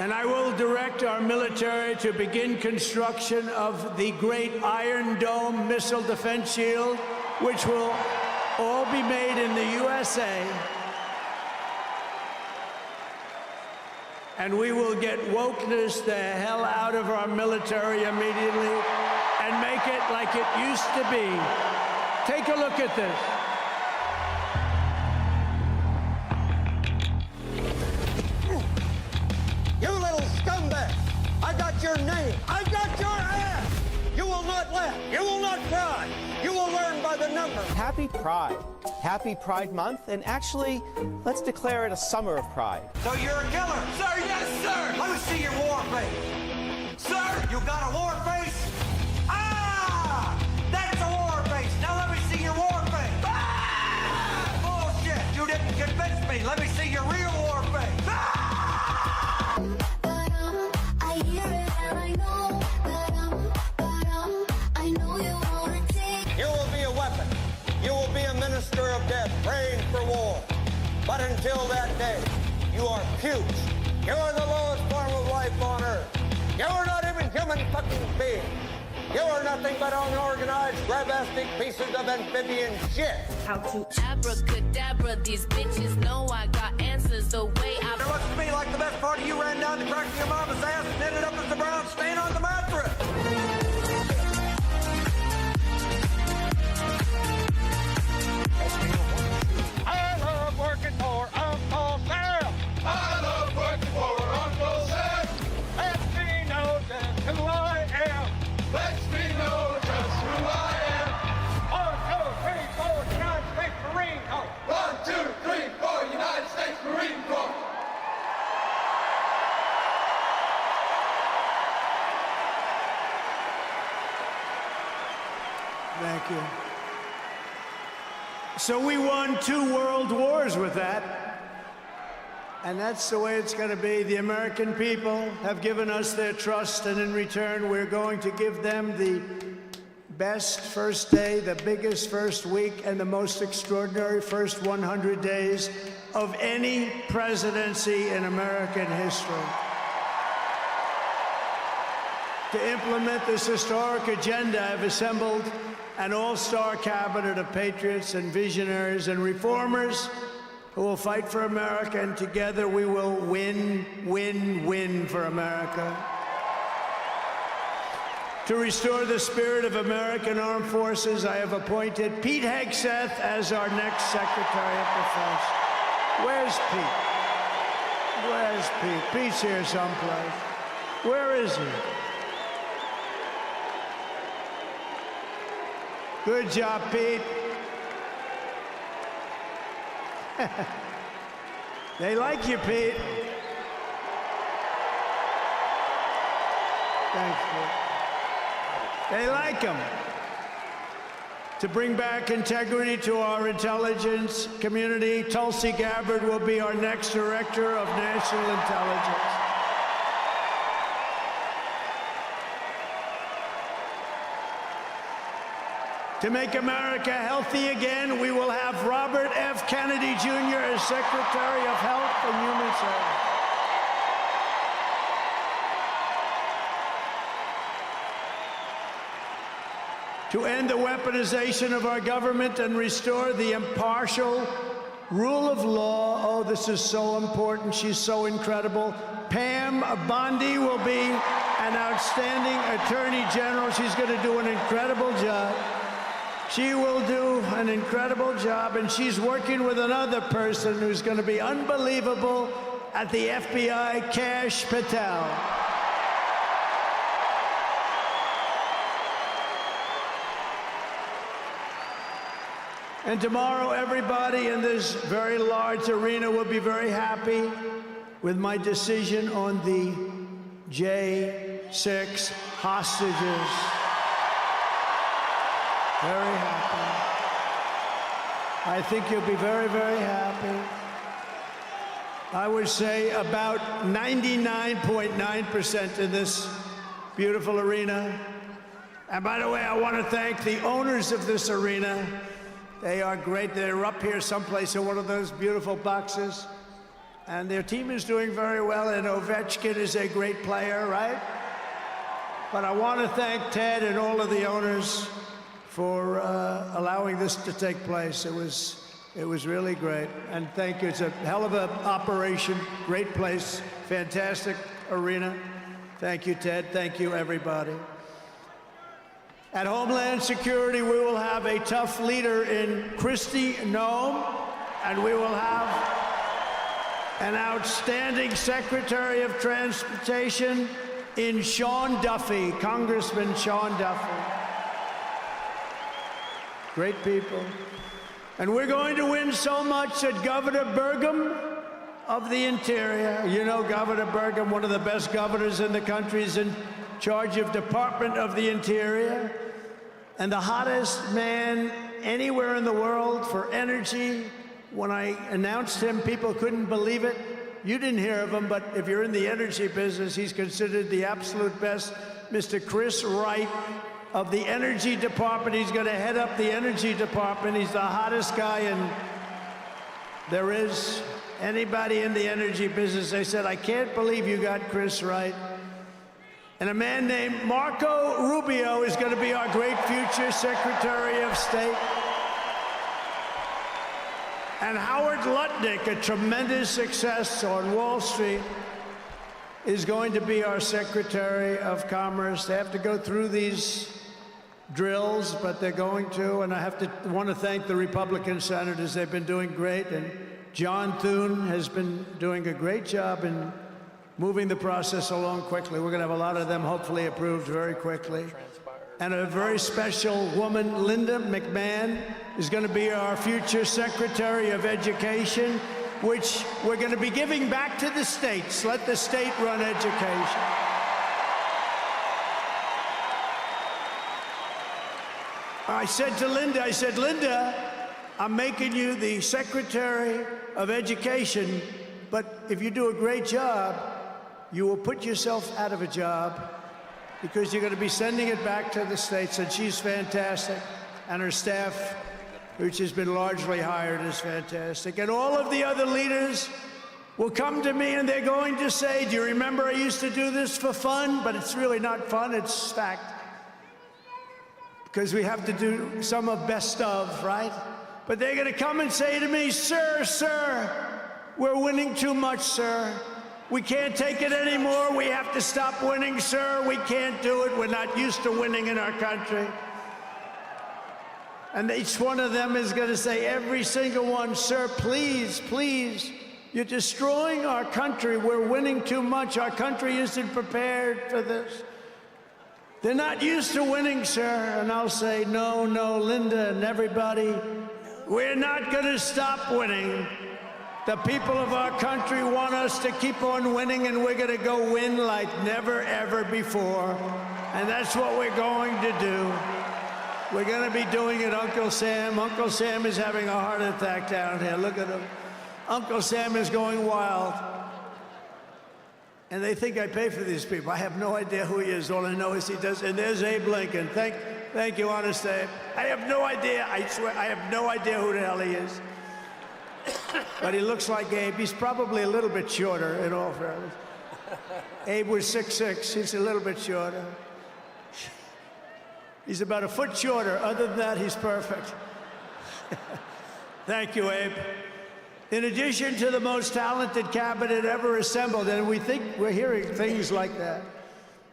And I will direct our military to begin construction of the great Iron Dome missile defense shield, which will all be made in the USA. And we will get wokeness the hell out of our military immediately and make it like it used to be. Take a look at this. You little scumbag! I got your name! I got your ass! You will not laugh! You will not cry! You will learn by the number! Happy Pride. Happy Pride Month, and actually, let's declare it a summer of pride. So you're a killer? Sir, yes, sir! Let me see your war face! Sir! You got a war face? Ah! That's a war face! Now let me see your war face! Ah! Bullshit! You didn't convince me! Let me see your real war face! Ah! I hear it and I know I know you wanna take. You will be a weapon. You will be a minister of death, praying for war. But until that day, you are pukes. You are the lowest form of life on earth. You are not even human fucking beings. You are nothing but unorganized, grabastic pieces of amphibian shit. How to abracadabra, these bitches know I got answers the way I... It looks to me like the best part of you ran down the crack of your mama's ass and ended up as the brown stain on the mattress. I love working for Uncle Sam. I love working for Uncle Sam. Lets me know just who I am. Lets me know just who I am. 1, 2, 3, 4, United States Marine Corps. 1, 2, 3, 4, United States Marine Corps. Thank you. So we won 2 world wars with that. And that's the way it's going to be. The American people have given us their trust, and in return, we're going to give them the best first day, the biggest first week, and the most extraordinary first 100 days of any presidency in American history. To implement this historic agenda, I've assembled an all-star cabinet of patriots and visionaries and reformers who will fight for America, and together we will win, win, win for America. To restore the spirit of American armed forces, I have appointed Pete Hegseth as our next Secretary of Defense. Where's Pete? Where's Pete? Pete's here someplace. Where is he? Good job, Pete. They like you, Pete. Thanks, Pete. They like him. To bring back integrity to our intelligence community, Tulsi Gabbard will be our next Director of National Intelligence. To make America healthy again, we will have Robert F. Kennedy Jr. as Secretary of Health and Human Services. To end the weaponization of our government and restore the impartial rule of law. Oh, this is so important. She's so incredible. Pam Bondi will be an outstanding Attorney General. She's going to do an incredible job. She will do an incredible job, and she's working with another person who's going to be unbelievable at the FBI, Kash Patel. And tomorrow, everybody in this very large arena will be very happy with my decision on the J6 hostages. Very happy. I think you'll be very, very happy. I would say about 99.9% in this beautiful arena. And by the way, I want to thank the owners of this arena. They are great. They're up here someplace in one of those beautiful boxes. And their team is doing very well, and Ovechkin is a great player, right? But I want to thank Ted and all of the owners for allowing this to take place. It was really great. And thank you. It's a hell of an operation, great place, fantastic arena. Thank you, Ted. Thank you, everybody. At Homeland Security, we will have a tough leader in Kristi Noem, and we will have an outstanding Secretary of Transportation in Sean Duffy, Congressman Sean Duffy. Great people. And we're going to win so much that Governor Burgum of the Interior, you know Governor Burgum, one of the best governors in the country, is in charge of Department of the Interior, and the hottest man anywhere in the world for energy. When I announced him, people couldn't believe it. You didn't hear of him, but if you're in the energy business, he's considered the absolute best. Mr. Chris Wright of the Energy Department. He's going to head up the Energy Department. He's the hottest guy in there is. Anybody in the energy business, they said, I can't believe you got Chris Wright. And a man named Marco Rubio is going to be our great future Secretary of State. And Howard Lutnick, a tremendous success on Wall Street, is going to be our Secretary of Commerce. They have to go through these drills, but they're going to. And I want to thank the Republican senators. They've been doing great. And John Thune has been doing a great job in moving the process along quickly. We're going to have a lot of them hopefully approved very quickly. And a very special woman, Linda McMahon, is going to be our future Secretary of Education, which we're going to be giving back to the states. Let the state run education. I said to Linda, Linda, I'm making you the Secretary of Education, but if you do a great job, you will put yourself out of a job because you're going to be sending it back to the states. And she's fantastic. And her staff, which has been largely hired, is fantastic. And all of the other leaders will come to me and they're going to say, do you remember I used to do this for fun? But it's really not fun, it's fact. Because we have to do some of best of, right? But they're going to come and say to me, sir, we're winning too much, sir. We can't take it anymore. We have to stop winning, sir. We can't do it. We're not used to winning in our country. And each one of them is going to say, every single one, sir, please, please, you're destroying our country. We're winning too much. Our country isn't prepared for this. They're not used to winning, sir. And I'll say, no, Linda and everybody, we're not going to stop winning. The people of our country want us to keep on winning, and we're going to go win like never, ever before. And that's what we're going to do. We're going to be doing it, Uncle Sam. Uncle Sam is having a heart attack down here. Look at him. Uncle Sam is going wild. And they think I pay for these people. I have no idea who he is. All I know is he does. And there's Abe Lincoln. Thank you, honest Abe. I have no idea. I swear, I have no idea who the hell he is. But he looks like Abe. He's probably a little bit shorter, in all fairness. Abe was 6'6". He's a little bit shorter. He's about a foot shorter. Other than that, he's perfect. Thank you, Abe. In addition to the most talented cabinet ever assembled, and we're hearing things like that,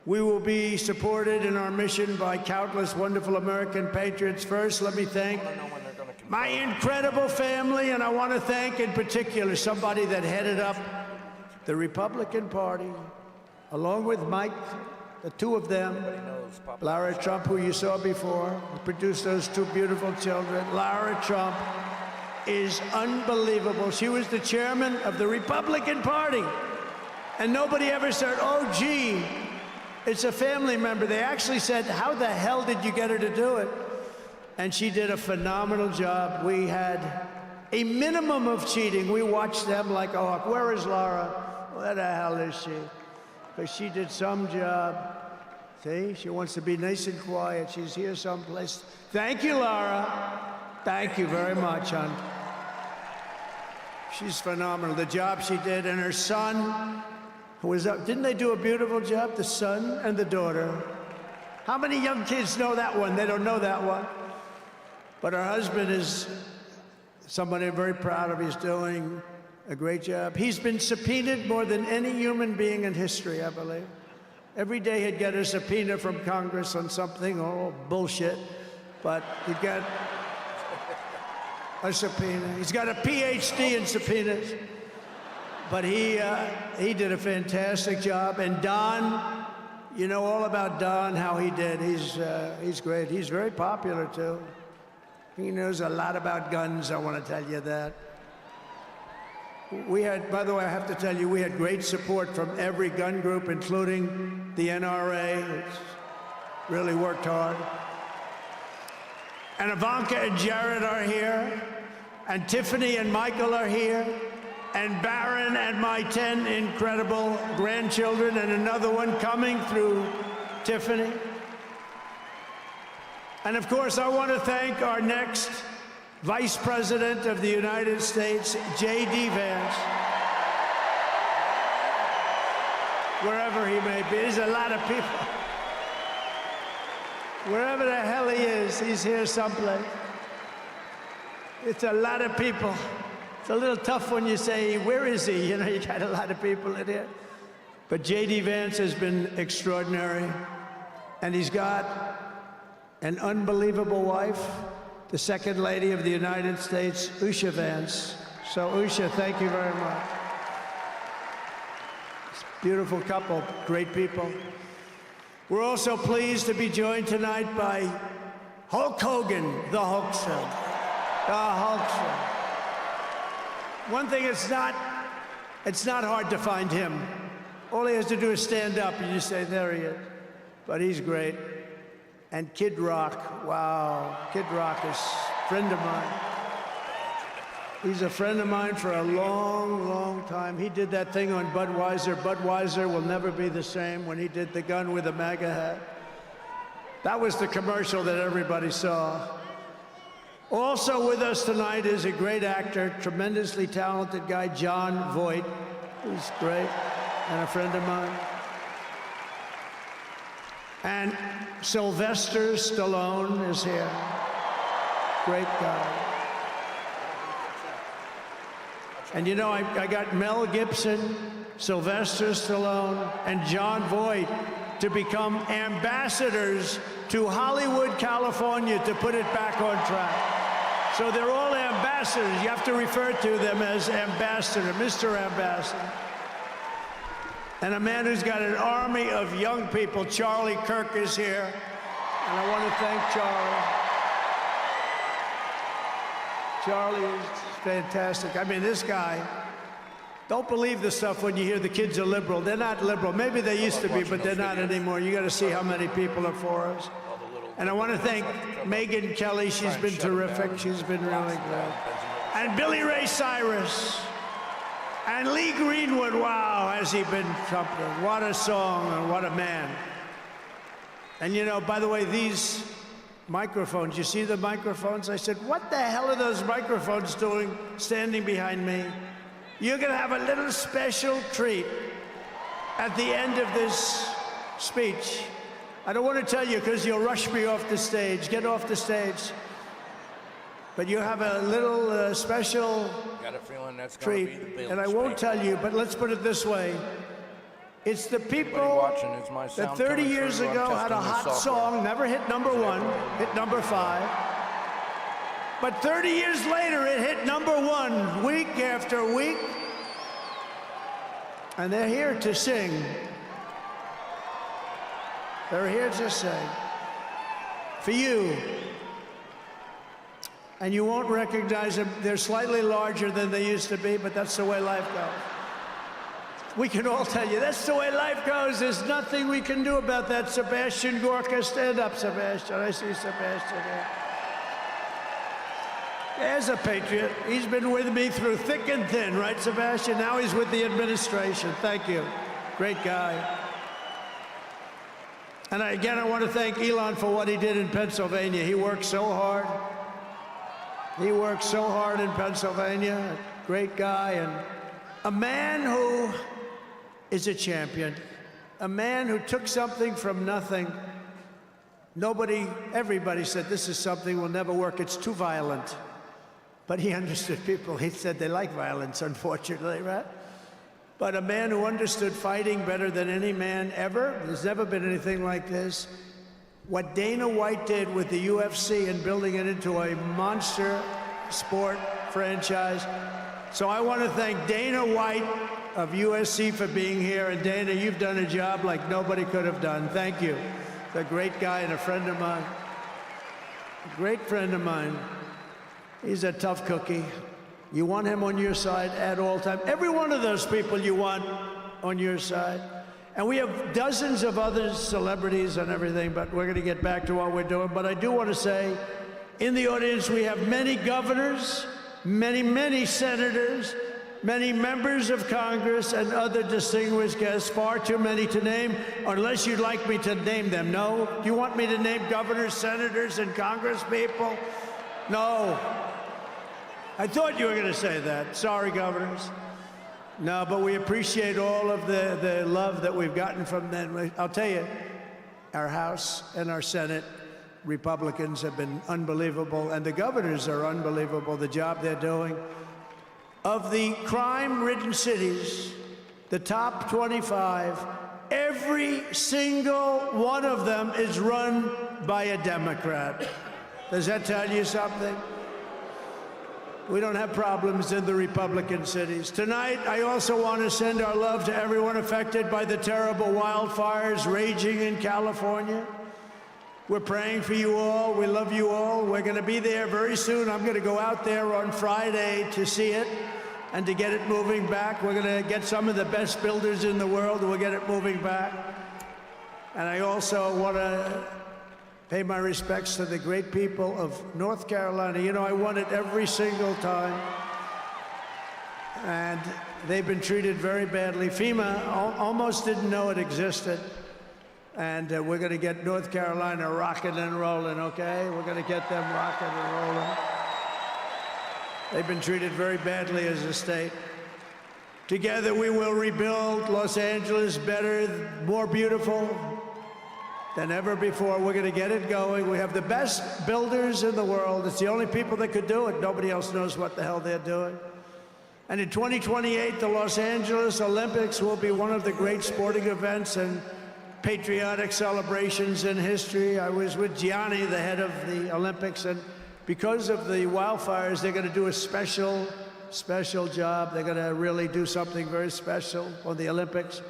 we will be supported in our mission by countless wonderful American patriots. First, let me thank my incredible family, and I want to thank in particular somebody that headed up the Republican Party, along with Mike, the two of them, Lara Trump, who you saw before, who produced those two beautiful children. Lara Trump is unbelievable. She was the chairman of the Republican Party, and nobody ever said, oh, gee, it's a family member. They actually said, how the hell did you get her to do it? And she did a phenomenal job. We had a minimum of cheating. We watched them like a hawk. Where is Laura? Where the hell is she? Because she did some job. See, she wants to be nice and quiet. She's here someplace. Thank you, Laura. Thank you very much, hon. She's phenomenal. The job she did, and her son, who was up, didn't they do a beautiful job? The son and the daughter. How many young kids know that one? They don't know that one. But her husband is somebody I'm very proud of. He's doing a great job. He's been subpoenaed more than any human being in history, I believe. Every day he'd get a subpoena from Congress on something, oh, bullshit. But he'd get a subpoena. He's got a PhD in subpoenas. But he did a fantastic job. And Don, you know all about Don, how he did. He's great. He's very popular, too. He knows a lot about guns, I want to tell you that. We had, by the way, I have to tell you, we had great support from every gun group, including the NRA, which really worked hard. And Ivanka and Jared are here, and Tiffany and Michael are here, and Barron and my 10 incredible grandchildren, and another one coming through Tiffany. And of course, I want to thank our next Vice President of the United States, J.D. Vance. Wherever he may be, there's a lot of people. Wherever the hell he is, he's here someplace. It's a lot of people. It's a little tough when you say, where is he? You know, you got a lot of people in here. But J.D. Vance has been extraordinary. And he's got an unbelievable wife, the Second Lady of the United States, Usha Vance. So, Usha, thank you very much. It's a beautiful couple, great people. We're also pleased to be joined tonight by Hulk Hogan, the Hulkster. The Hulkster. One thing, it's not hard to find him. All he has to do is stand up and you say, there he is. But he's great. And Kid Rock, wow, Kid Rock is a friend of mine. He's a friend of mine for a long, long time. He did that thing on Budweiser. Budweiser will never be the same when he did the gun with the MAGA hat. That was the commercial that everybody saw. Also with us tonight is a great actor, tremendously talented guy, Jon Voight, who's great, and a friend of mine. And Sylvester Stallone is here. Great guy. And you know, I got Mel Gibson, Sylvester Stallone, and Jon Voight to become ambassadors to Hollywood, California, to put it back on track. So they're all ambassadors. You have to refer to them as ambassador, Mr. Ambassador. And a man who's got an army of young people, Charlie Kirk, is here. And I want to thank Charlie. Charlie is fantastic. I mean, this guy, don't believe the stuff when you hear the kids are liberal. They're not liberal. Maybe they used to be, but they're not anymore. You got to see how many people are for us. And I want to thank Megyn Kelly. She's been terrific. She's been really good. And Billy Ray Cyrus. And Lee Greenwood, wow, has he been trumpeting. What a song and what a man. And you know, by the way, these microphones, you see the microphones? I said, what the hell are those microphones doing standing behind me? You're going to have a little special treat at the end of this speech. I don't want to tell you because you'll rush me off the stage. Get off the stage. But you have a little special treat, and I won't tell you, but let's put it this way. It's the people that 30 years ago had a hot song, never hit #1, hit #5. But 30 years later, it hit #1 week after week. And they're here to sing. They're here to sing. For you. And you won't recognize them. They're slightly larger than they used to be, but that's the way life goes. We can all tell you, that's the way life goes. There's nothing we can do about that. Sebastian Gorka, stand up, Sebastian. I see Sebastian here. There's a patriot. He's been with me through thick and thin, right, Sebastian? Now he's with the administration. Thank you. Great guy. And again, I want to thank Elon for what he did in Pennsylvania. He worked so hard. He worked so hard in Pennsylvania. great guy, and a man who is a champion, a man who took something from nothing. Everybody said, this is something will never work, it's too violent. But he understood people. He said they like violence, unfortunately, right? But a man who understood fighting better than any man ever. There's never been anything like this. What Dana White did with the UFC and building it into a monster sport franchise. So I want to thank Dana White of USC for being here. And Dana, you've done a job like nobody could have done. Thank you. He's a great guy and a friend of mine. A great friend of mine. He's a tough cookie. You want him on your side at all times. Every one of those people you want on your side. And we have dozens of other celebrities and everything, but we're going to get back to what we're doing. But I do want to say, in the audience, we have many governors, many senators, many members of Congress, and other distinguished guests, far too many to name, unless you'd like me to name them. No? Do you want me to name governors, senators, and Congress people? No. I thought you were going to say that. Sorry, governors. No, but we appreciate all of the love that we've gotten from them. I'll tell you, our House and our Senate Republicans have been unbelievable, and the governors are unbelievable, the job they're doing. Of the crime-ridden cities, the top 25, every single one of them is run by a Democrat. Does that tell you something? We don't have problems in the Republican cities. Tonight, I also want to send our love to everyone affected by the terrible wildfires raging in California. We're praying for you all. We love you all. We're going to be there very soon. I'm going to go out there on Friday to see it and to get it moving back. We're going to get some of the best builders in the world, and we'll get it moving back. And I also want to pay my respects to the great people of North Carolina. You know, I won it every single time. And they've been treated very badly. FEMA almost didn't know it existed. And we're going to get North Carolina rocking and rolling, okay? We're going to get them rocking and rolling. They've been treated very badly as a state. Together we will rebuild Los Angeles better, more beautiful than ever before. We're going to get it going. We have the best builders in the world. It's the only people that could do it. Nobody else knows what the hell they're doing. And in 2028, the Los Angeles Olympics will be one of the great sporting events and patriotic celebrations in history. I was with Gianni, the head of the Olympics, and because of the wildfires, they're going to do a special job. They're going to really do something very special on the Olympics.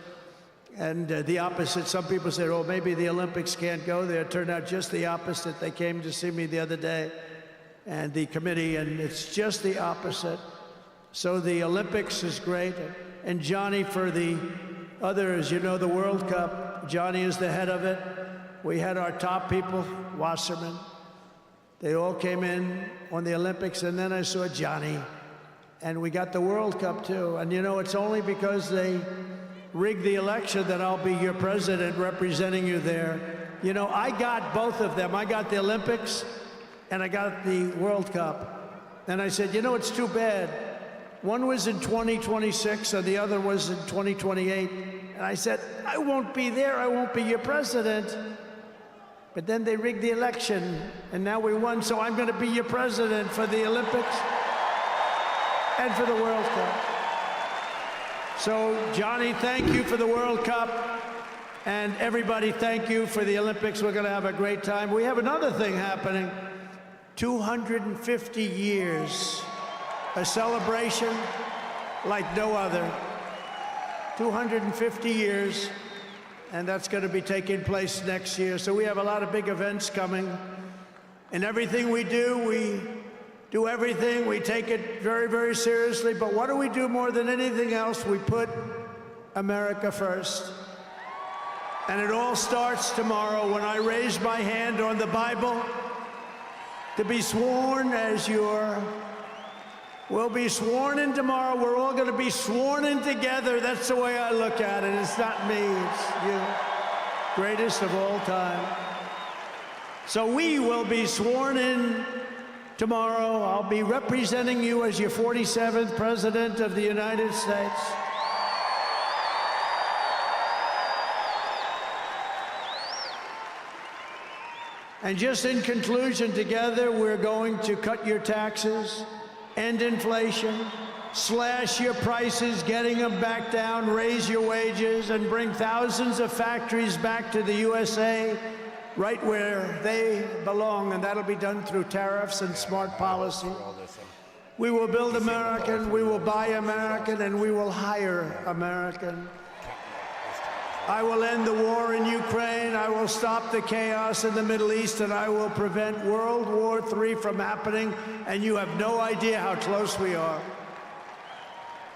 And the opposite, some people say, oh, maybe the Olympics can't go there. It turned out just the opposite. They came to see me the other day, and the committee, and it's just the opposite. So the Olympics is great. And Johnny, for the others, you know, the World Cup, Johnny is the head of it. We had our top people, Wasserman. They all came in on the Olympics, and then I saw Johnny. And we got the World Cup, too. And, you know, it's only because they rigged the election that I'll be your president representing you there. You know, I got both of them. I got the Olympics, and I got the World Cup. And I said, you know, it's too bad. One was in 2026, and the other was in 2028. And I said, I won't be there. I won't be your president. But then they rigged the election, and now we won, so I'm going to be your president for the Olympics and for the World Cup. So, Johnny, thank you for the World Cup, and everybody, thank you for the Olympics. We're going to have a great time. We have another thing happening, 250 years, a celebration like no other. 250 years. And that's going to be taking place next year. So we have a lot of big events coming. And everything we do everything. We take it very, very seriously. But what do we do more than anything else? We put America first. And it all starts tomorrow when I raise my hand on the Bible to be sworn as we'll be sworn in tomorrow. We're all going to be sworn in together. That's the way I look at it. It's not me. It's you. Greatest of all time. So we will be sworn in Tomorrow, I'll be representing you as your 47th President of the United States. And just in conclusion, together, we're going to cut your taxes, end inflation, slash your prices, getting them back down, raise your wages, and bring thousands of factories back to the USA, right where they belong, and that'll be done through tariffs and smart policy. We will build American, we will buy American, and we will hire American. I will end the war in Ukraine, I will stop the chaos in the Middle East, and I will prevent World War III from happening, and you have no idea how close we are.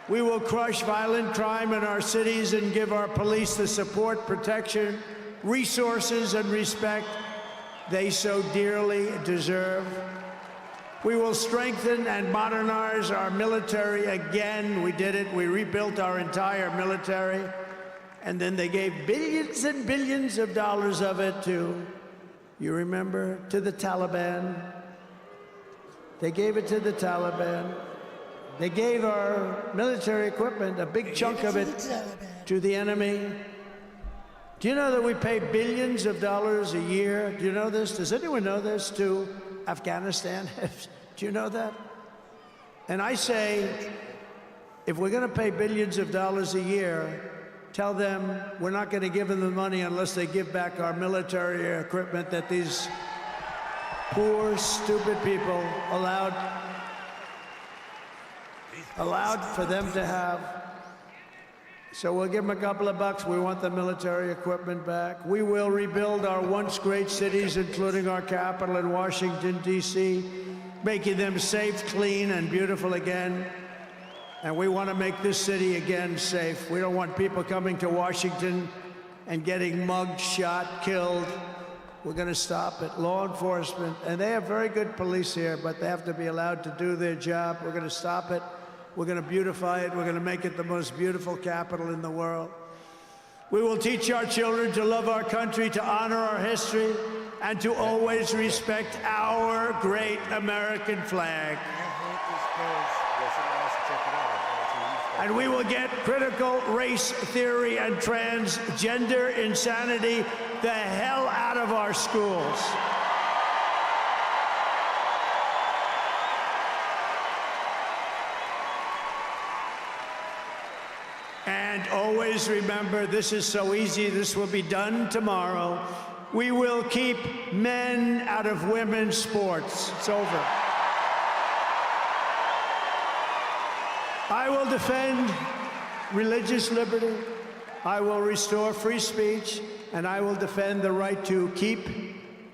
We will crush violent crime in our cities and give our police the support, protection, resources, and respect they so dearly deserve. We will strengthen and modernize our military again. We did it. We rebuilt our entire military. And then they gave billions and billions of dollars of it to, you remember, to the Taliban. They gave it to the Taliban. They gave our military equipment, a big chunk of it, to the enemy. Do you know that we pay billions of dollars a year? Do you know this? Does anyone know this? To Afghanistan? Do you know that? And I say, if we're going to pay billions of dollars a year, tell them we're not going to give them the money unless they give back our military equipment that these poor, stupid people allowed for them to have. So we'll give them a couple of bucks. We want the military equipment back. We will rebuild our once great cities, including our capital in Washington, D.C., making them safe, clean, and beautiful again. And we want to make this city again safe. We don't want people coming to Washington and getting mugged, shot, killed. We're going to stop it. Law enforcement, and they have very good police here, but they have to be allowed to do their job. We're going to stop it. We're going to beautify it. We're going to make it the most beautiful capital in the world. We will teach our children to love our country, to honor our history, and to always respect our great American flag. And we will get critical race theory and transgender insanity the hell out of our schools. And always remember, this is so easy, this will be done tomorrow. We will keep men out of women's sports. It's over. I will defend religious liberty, I will restore free speech, and I will defend the right to keep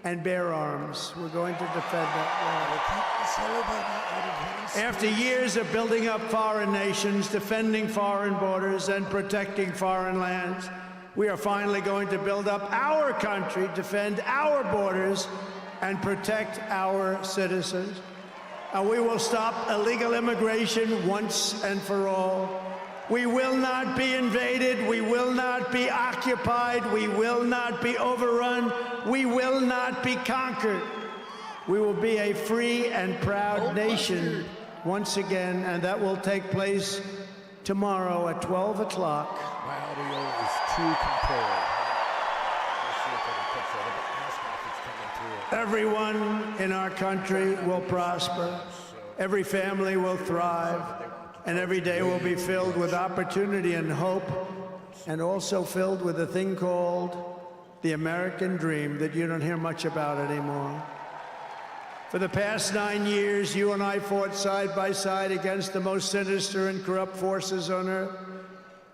and bear arms. We're going to defend that. After years of building up foreign nations, defending foreign borders, and protecting foreign lands, we are finally going to build up our country, defend our borders, and protect our citizens. And we will stop illegal immigration once and for all. We will not be invaded. We will not be occupied. We will not be overrun. We will not be conquered. We will be a free and proud nation once again, and that will take place tomorrow at 12 o'clock. My audio is too compared. Let's see if I can fix that. It's coming through. Everyone in our country will prosper. Every family will thrive. And every day will be filled with opportunity and hope, and also filled with a thing called the American dream that you don't hear much about anymore. For the past 9 years, you and I fought side by side against the most sinister and corrupt forces on earth.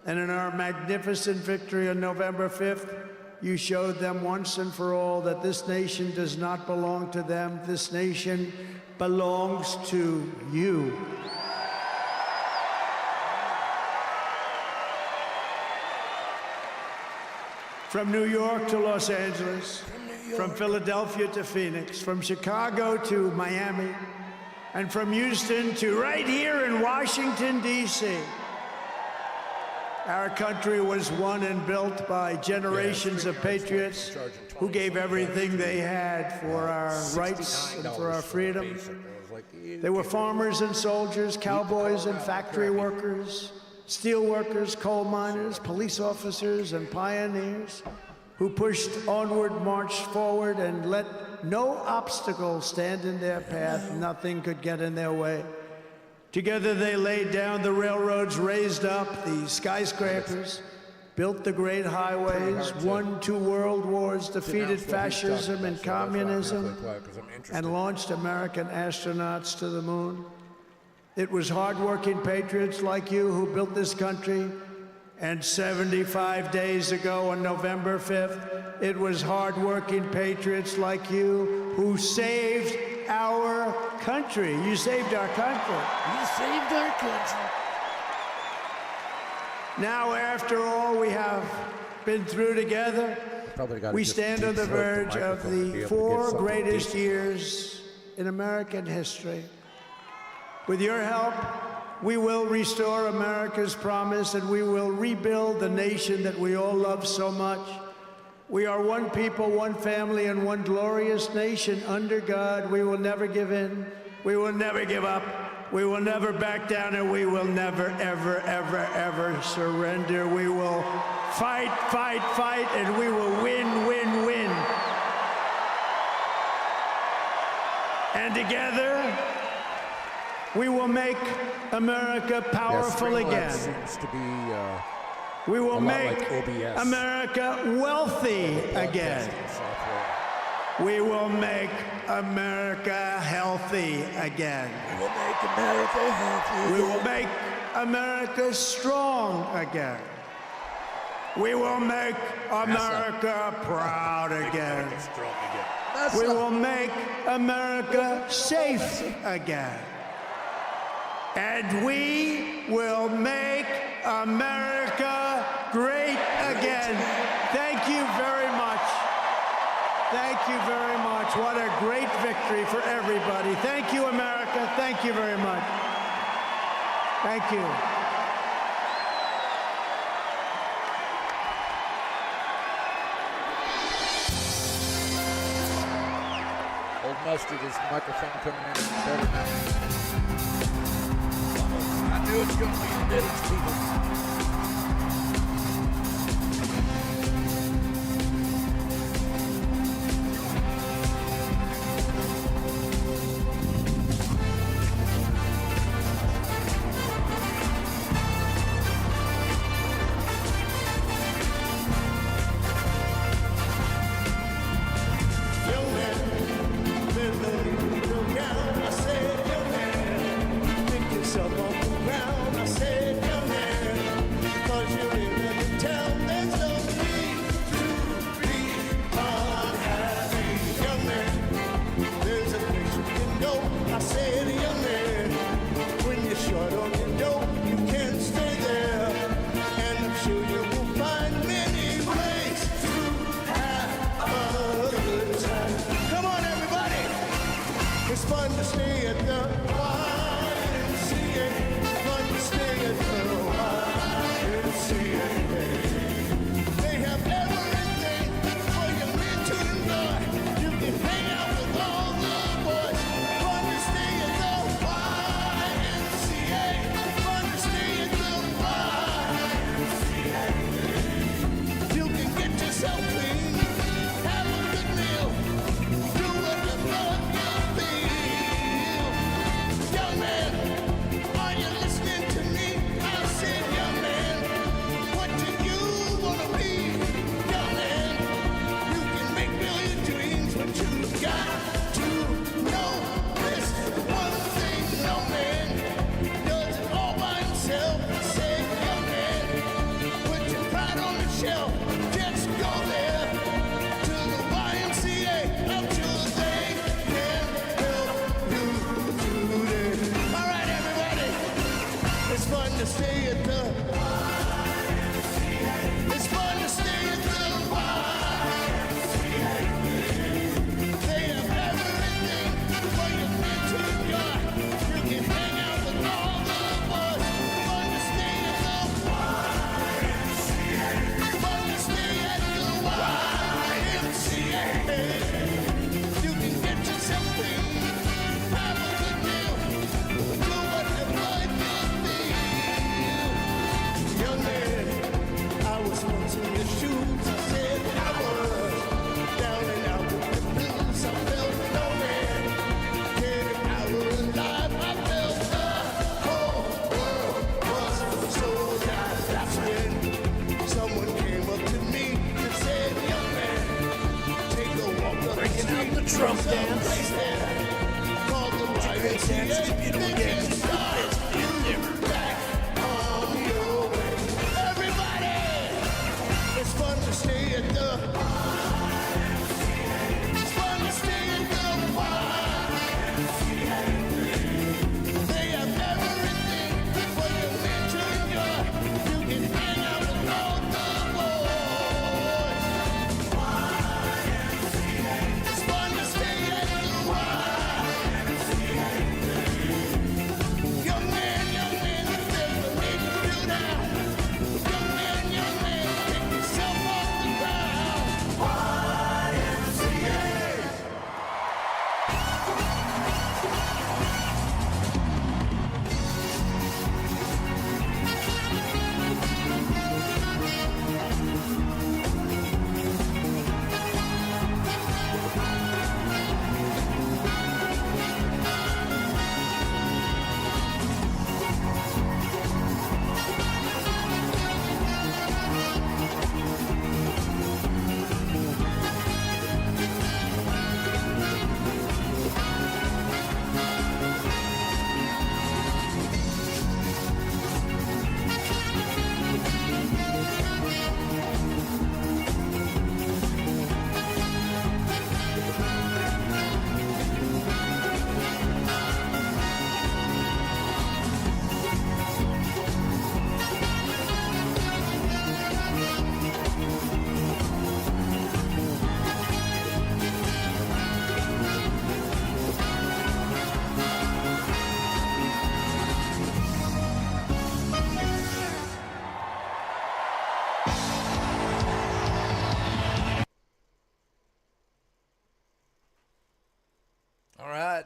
And in our magnificent victory on November 5th, you showed them once and for all that this nation does not belong to them. This nation belongs to you. From New York to Los Angeles, from Philadelphia to Phoenix, from Chicago to Miami, and from Houston to right here in Washington, D.C. Our country was won and built by generations of patriots who gave everything they had for our rights and for our freedom. like They were farmers and soldiers, cowboys and factory workers, steel workers, coal miners, police officers, and pioneers who pushed onward, marched forward, and let no obstacle stand in their path. Nothing could get in their way. Together they laid down the railroads, raised up the skyscrapers, built the great highways, won 2 world wars, defeated fascism and communism, and launched American astronauts to the moon. It was hardworking patriots like you who built this country. And 75 days ago on November 5th, it was hardworking patriots like you who saved our country. You saved our country. You saved our country. Now, after all we have been through together, we stand on the verge of the 4 greatest years in American history. With your help, we will restore America's promise, and we will rebuild the nation that we all love so much. We are one people, one family, and one glorious nation under God. We will never give in. We will never give up. We will never back down, and we will never, ever, ever, ever surrender. We will fight, fight, fight, and we will win, win, win. And together, we will make America powerful again. Seems to be We will a lot make like OBS. America wealthy again. We will make America healthy again. We will make America healthy. We will make America strong again. We will make America proud again. We will make America safe again. And we will make America great again. Thank you very much. Thank you very much. What a great victory for everybody. Thank you, America. Thank you very much. Thank you. Old Mustard, is the microphone coming in better now? I knew it was going to be the minutes, people. Pick yourself off the ground. I said, young man,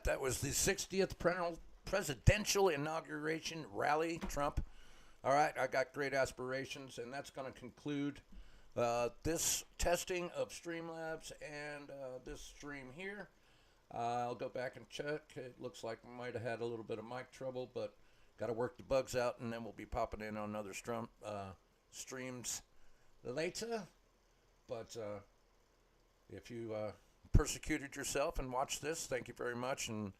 that was the 60th presidential inauguration rally, Trump. All right, I got great aspirations, and that's going to conclude this testing of Stramlabs and this stream here. I'll go back and check. It looks like we might have had a little bit of mic trouble, but got to work the bugs out, and then we'll be popping in on other streams later. But if you persecuted yourself and watched this, thank you very much. And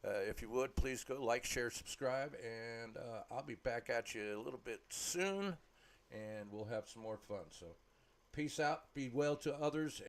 if you would, please go like, share, subscribe, and I'll be back at you a little bit soon, and we'll have some more fun. So peace out, be well to others.